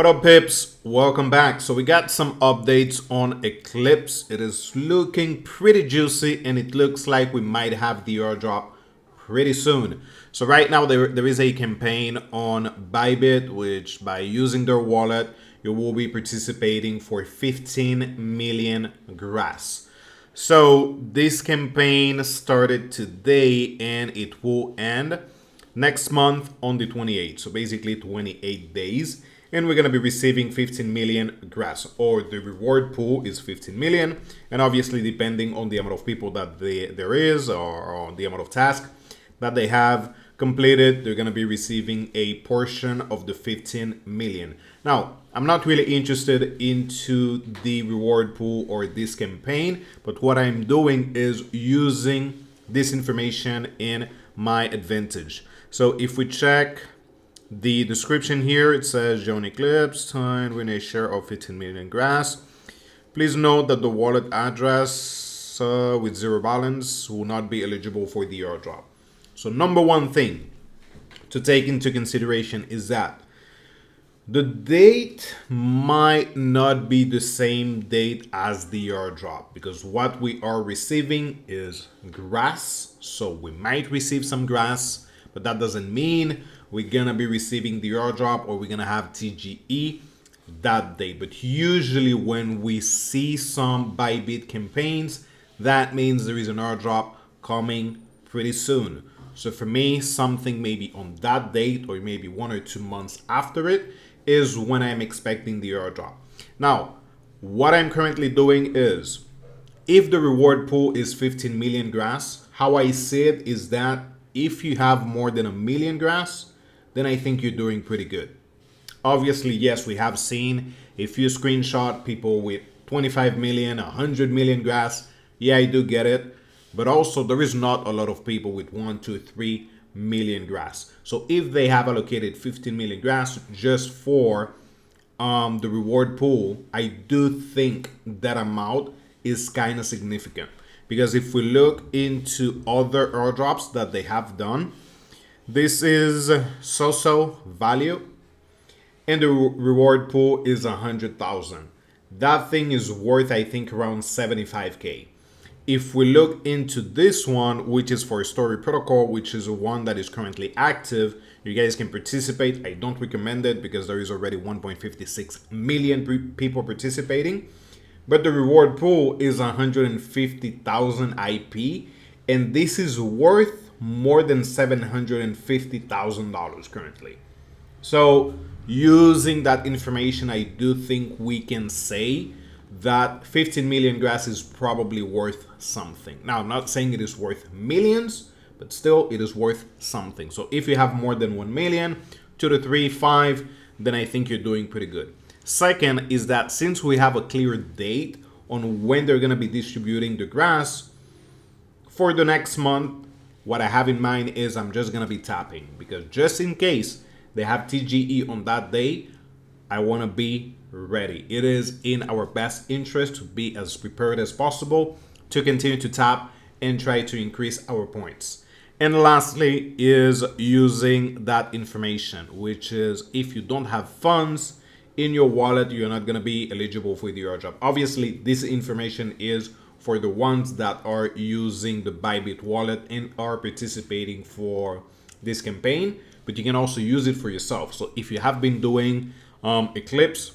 What up, pips? Welcome back. So we got some updates on Eclipse. It is looking pretty juicy and it looks like we might have the airdrop pretty soon. So right now there is a campaign on Bybit, which by using their wallet, you will be participating for 15 million grass. So this campaign started today and it will end next month on the 28th. So basically 28 days. And we're going to be receiving 15 million grass, or the reward pool is 15 million. And obviously, depending on the amount of people that there is, or the amount of tasks that they have completed, they're going to be receiving a portion of the 15 million. Now, I'm not really interested into the reward pool or this campaign, but what I'm doing is using this information in my advantage. So if we check the description here, it says join Eclipse, and win a share of 15 million grass. Please note that the wallet address with zero balance will not be eligible for the airdrop. So number one thing to take into consideration is that the date might not be the same date as the airdrop, because what we are receiving is grass. So we might receive some grass, but that doesn't mean we're gonna be receiving the airdrop or we're gonna have TGE that day. But usually when we see some Bybit campaigns, that means there is an airdrop coming pretty soon. So for me, something maybe on that date or maybe 1 or 2 months after it is when I'm expecting the airdrop. Now, what I'm currently doing is, if the reward pool is 15 million grass, how I see it is that if you have more than 1 million grass, then I think you're doing pretty good. Obviously, yes, we have seen a few screenshot people with 25 million, 100 million grass. Yeah, I do get it. But also, there is not a lot of people with 1, 2, 3 million grass. So if they have allocated 15 million grass just for the reward pool, I do think that amount is kind of significant. Because if we look into other airdrops that they have done, this is so-so value, and the reward pool is 100,000. That thing is worth, I think, around 75k. If we look into this one, which is for Story Protocol, which is one that is currently active, you guys can participate. I don't recommend it because there is already 1.56 million people participating. But the reward pool is 150,000 IP, and this is worth more than $750,000 currently. So using that information, I do think we can say that 15 million grass is probably worth something. Now, I'm not saying it is worth millions, but still it is worth something. So if you have more than 1 million, 2 to 3, 5, then I think you're doing pretty good. Second is that since we have a clear date on when they're going to be distributing the grass for the next month, what I have in mind is I'm just going to be tapping, because just in case they have TGE on that day, I want to be ready. It is in our best interest to be as prepared as possible to continue to tap and try to increase our points. And lastly is using that information, which is if you don't have funds in your wallet, you're not going to be eligible for the airdrop. Obviously, this information is for the ones that are using the Bybit wallet and are participating for this campaign, but you can also use it for yourself. So if you have been doing Eclipse,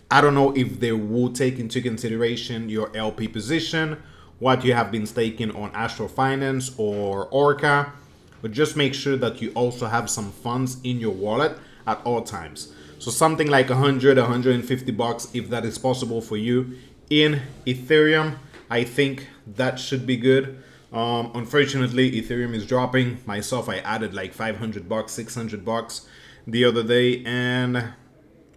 I don't know if they will take into consideration your LP position, what you have been staking on Astro Finance or Orca, but just make sure that you also have some funds in your wallet at all times. So something like 100, 150 bucks, if that is possible for you in Ethereum, I think that should be good. Unfortunately, Ethereum is dropping. Myself, I added like 500 bucks, 600 bucks the other day, and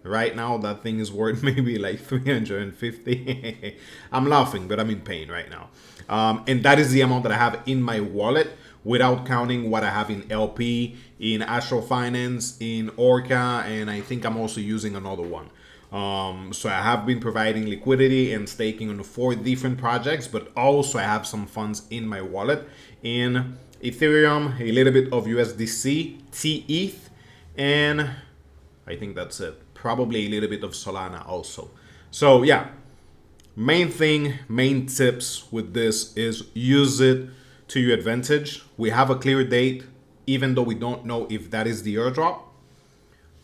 right now that thing is worth maybe like 350. I'm laughing, but I'm in pain right now. And that is the amount that I have in my wallet without counting what I have in LP, in Astro Finance, in Orca, and I think I'm also using another one. So I have been providing liquidity and staking on 4 different projects, but also I have some funds in my wallet in Ethereum, a little bit of USDC, TETH, and I think that's it. probably a little bit of Solana also. So yeah, main tips with this is use it to your advantage. We have a clear date, even though we don't know if that is the airdrop.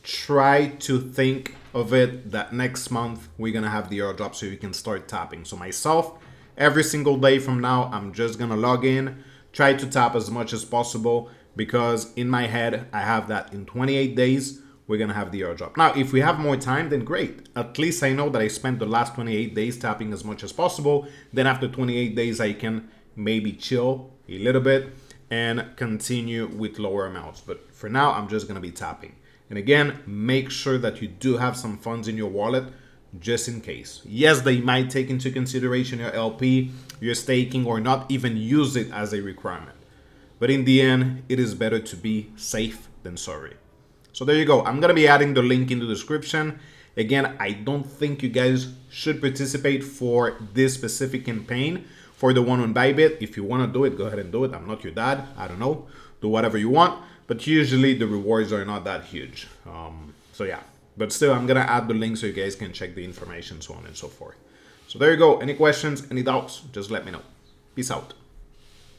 Try to think of it that next month we're gonna have the airdrop so you can start tapping. So myself, every single day from now, I'm just gonna log in, try to tap as much as possible, because in my head I have that in 28 days we're gonna have the airdrop. Now if we have more time, then great. At least I know that I spent the last 28 days tapping as much as possible. Then after 28 days I can maybe chill a little bit and continue with lower amounts. But for now, I'm just gonna be tapping. And again, make sure that you do have some funds in your wallet just in case. Yes, they might take into consideration your LP, your staking, or not even use it as a requirement. But in the end, it is better to be safe than sorry. So there you go. I'm gonna be adding the link in the description. Again, I don't think you guys should participate for this specific campaign. For the one on Bybit, if you want to do it, go ahead and do it. I'm not your dad. I don't know. Do whatever you want. But usually the rewards are not that huge. So yeah. But still, I'm going to add the link so you guys can check the information, so on and so forth. So there you go. Any questions, any doubts, just let me know. Peace out.